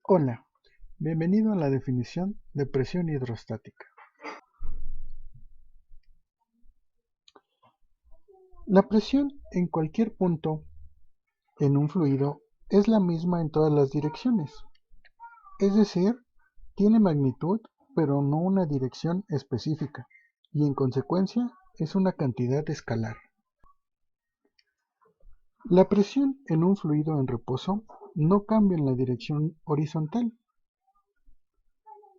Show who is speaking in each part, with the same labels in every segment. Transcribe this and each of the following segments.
Speaker 1: Hola, bienvenido a la definición de presión hidrostática. La presión en cualquier punto en un fluido es la misma en todas las direcciones, es decir, tiene magnitud pero no una dirección específica y en consecuencia es una cantidad escalar. La presión en un fluido en reposo no cambia en la dirección horizontal.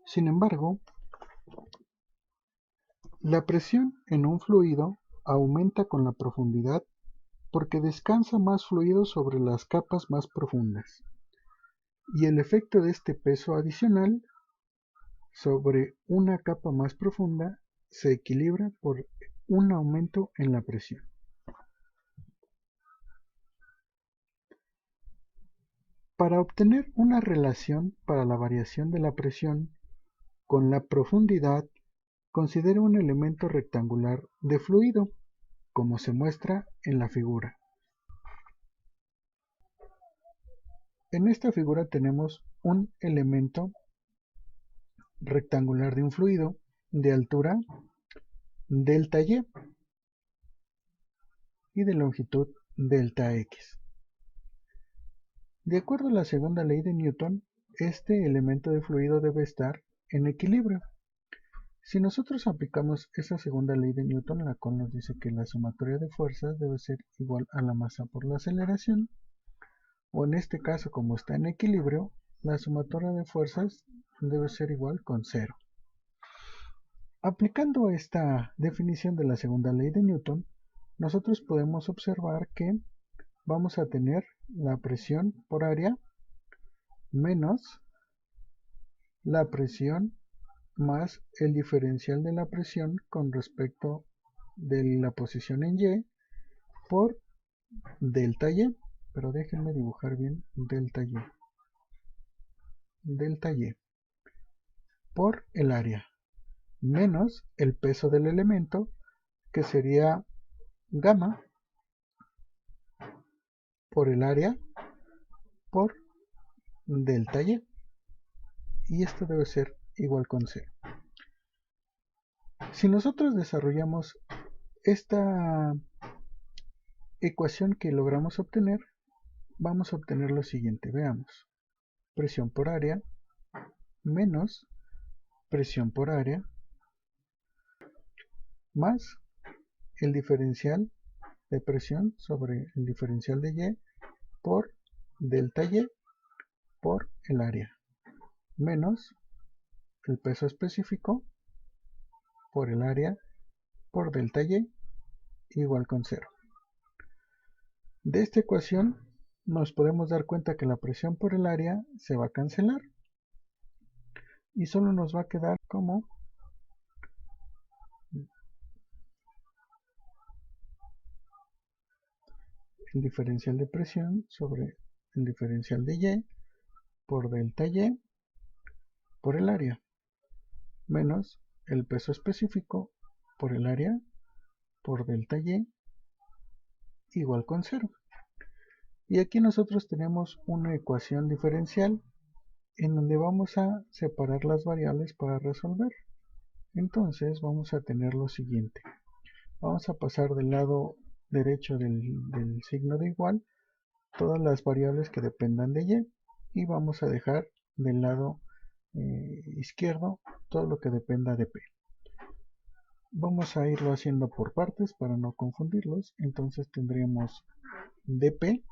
Speaker 1: Sin embargo, la presión en un fluido aumenta con la profundidad porque descansa más fluido sobre las capas más profundas, y el efecto de este peso adicional sobre una capa más profunda se equilibra por un aumento en la presión. Para obtener una relación para la variación de la presión con la profundidad, considere un elemento rectangular de fluido, como se muestra en la figura. En esta figura tenemos un elemento rectangular de un fluido de altura delta y de longitud delta x. De acuerdo a la segunda ley de Newton, este elemento de fluido debe estar en equilibrio. Si nosotros aplicamos esa segunda ley de Newton, la cual nos dice que la sumatoria de fuerzas debe ser igual a la masa por la aceleración, o en este caso como está en equilibrio, la sumatoria de fuerzas debe ser igual con 0. Aplicando esta definición de la segunda ley de Newton, nosotros podemos observar que vamos a tener la presión por área menos la presión más el diferencial de la presión con respecto de la posición en Y por delta Y. Pero déjenme dibujar bien delta Y por el área menos el peso del elemento, que sería gamma por el área por delta y esto debe ser igual con 0. Si nosotros desarrollamos esta ecuación que logramos obtener, vamos a obtener lo siguiente. Veamos: presión por área menos presión por área más el diferencial de presión sobre el diferencial de Y por delta Y por el área menos el peso específico por el área por delta Y igual con 0. De esta ecuación nos podemos dar cuenta que la presión por el área se va a cancelar y solo nos va a quedar como el diferencial de presión sobre el diferencial de Y por delta Y por el área menos el peso específico por el área por delta Y igual con 0. Y aquí nosotros tenemos una ecuación diferencial en donde vamos a separar las variables para resolver. Entonces vamos a tener lo siguiente. Vamos a pasar del lado derecho del signo de igual todas las variables que dependan de Y y vamos a dejar del lado izquierdo todo lo que dependa de P. Vamos a irlo haciendo por partes para no confundirlos. Entonces tendríamos dP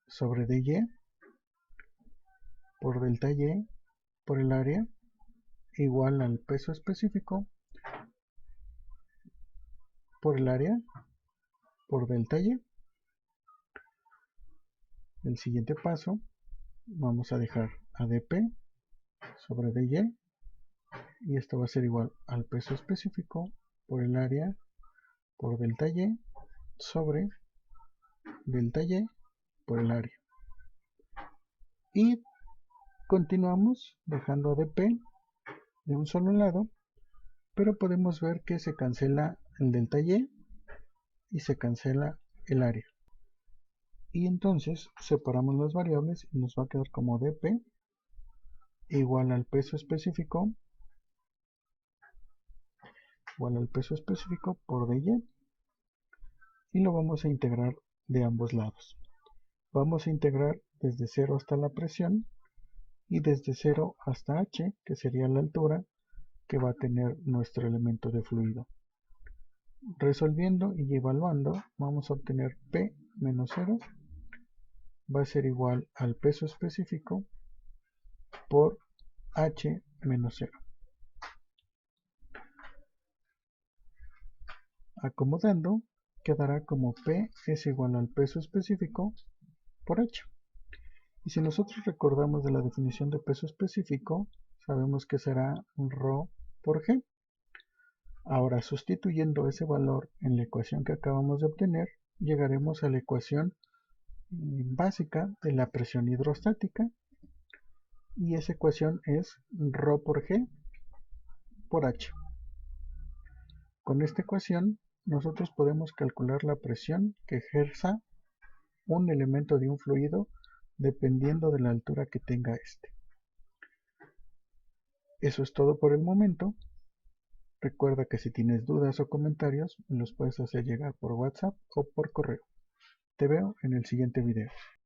Speaker 1: sobre dy por delta Y por el área igual al peso específico por el área por delta Y. El siguiente paso, vamos a dejar a dP sobre dy y esto va a ser igual al peso específico por el área por delta Y sobre delta Y por el área. Y continuamos dejando a dP de un solo lado, pero podemos ver que se cancela el delta Y y se cancela el área. Y entonces separamos las variables y nos va a quedar como dP igual al peso específico por dy, y lo vamos a integrar de ambos lados. Vamos a integrar desde 0 hasta la presión y desde 0 hasta h, que sería la altura que va a tener nuestro elemento de fluido. Resolviendo y evaluando, vamos a obtener P menos 0 va a ser igual al peso específico por H menos 0. Acomodando, quedará como P es igual al peso específico por H. Y si nosotros recordamos de la definición de peso específico, sabemos que será ρ por G. Ahora, sustituyendo ese valor en la ecuación que acabamos de obtener, llegaremos a la ecuación básica de la presión hidrostática, y esa ecuación es ρ por G por H. Con esta ecuación nosotros podemos calcular la presión que ejerza un elemento de un fluido dependiendo de la altura que tenga este. Eso es todo por el momento. Recuerda que si tienes dudas o comentarios, me los puedes hacer llegar por WhatsApp o por correo. Te veo en el siguiente video.